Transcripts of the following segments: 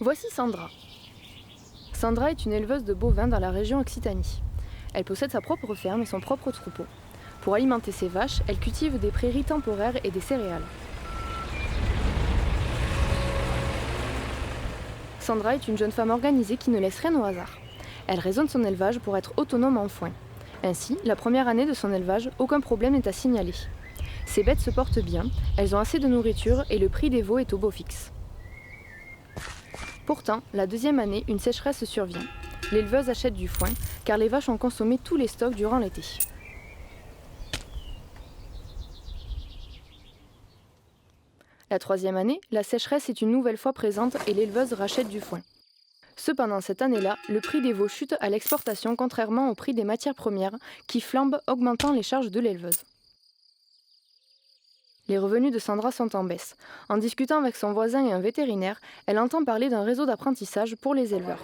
Voici Sandra. Sandra est une éleveuse de bovins dans la région Occitanie. Elle possède sa propre ferme et son propre troupeau. Pour alimenter ses vaches, elle cultive des prairies temporaires et des céréales. Sandra est une jeune femme organisée qui ne laisse rien au hasard. Elle raisonne son élevage pour être autonome en foin. Ainsi, la première année de son élevage, aucun problème n'est à signaler. Ses bêtes se portent bien, elles ont assez de nourriture et le prix des veaux est au beau fixe. Pourtant, la deuxième année, une sécheresse survient. L'éleveuse achète du foin, car les vaches ont consommé tous les stocks durant l'été. La troisième année, la sécheresse est une nouvelle fois présente et l'éleveuse rachète du foin. Cependant, cette année-là, le prix des veaux chute à l'exportation contrairement au prix des matières premières qui flambent, augmentant les charges de l'éleveuse. Les revenus de Sandra sont en baisse. En discutant avec son voisin et un vétérinaire, elle entend parler d'un réseau d'apprentissage pour les éleveurs.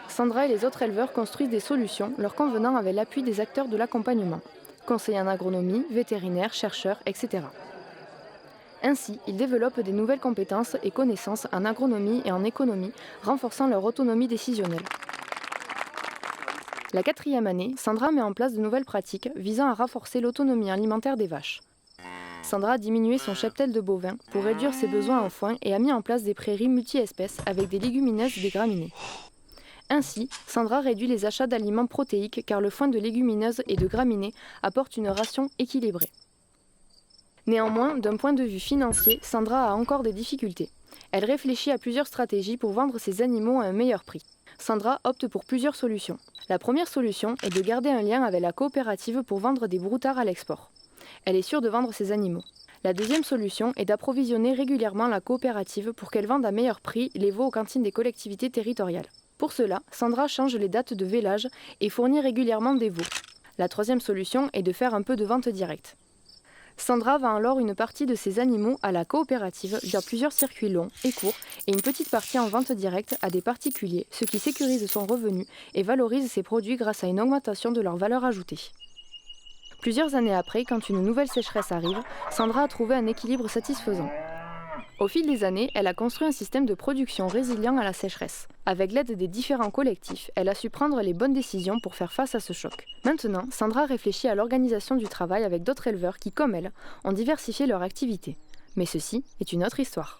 Sandra et les autres éleveurs construisent des solutions leur convenant avec l'appui des acteurs de l'accompagnement, conseillers en agronomie, vétérinaires, chercheurs, etc. Ainsi, ils développent des nouvelles compétences et connaissances en agronomie et en économie, renforçant leur autonomie décisionnelle. La quatrième année, Sandra met en place de nouvelles pratiques visant à renforcer l'autonomie alimentaire des vaches. Sandra a diminué son cheptel de bovins pour réduire ses besoins en foin et a mis en place des prairies multi-espèces avec des légumineuses et des graminées. Ainsi, Sandra réduit les achats d'aliments protéiques car le foin de légumineuses et de graminées apporte une ration équilibrée. Néanmoins, d'un point de vue financier, Sandra a encore des difficultés. Elle réfléchit à plusieurs stratégies pour vendre ses animaux à un meilleur prix. Sandra opte pour plusieurs solutions. La première solution est de garder un lien avec la coopérative pour vendre des broutards à l'export. Elle est sûre de vendre ses animaux. La deuxième solution est d'approvisionner régulièrement la coopérative pour qu'elle vende à meilleur prix les veaux aux cantines des collectivités territoriales. Pour cela, Sandra change les dates de vélage et fournit régulièrement des veaux. La troisième solution est de faire un peu de vente directe. Sandra vend alors une partie de ses animaux à la coopérative via plusieurs circuits longs et courts et une petite partie en vente directe à des particuliers, ce qui sécurise son revenu et valorise ses produits grâce à une augmentation de leur valeur ajoutée. Plusieurs années après, quand une nouvelle sécheresse arrive, Sandra a trouvé un équilibre satisfaisant. Au fil des années, elle a construit un système de production résilient à la sécheresse. Avec l'aide des différents collectifs, elle a su prendre les bonnes décisions pour faire face à ce choc. Maintenant, Sandra réfléchit à l'organisation du travail avec d'autres éleveurs qui, comme elle, ont diversifié leur activité. Mais ceci est une autre histoire.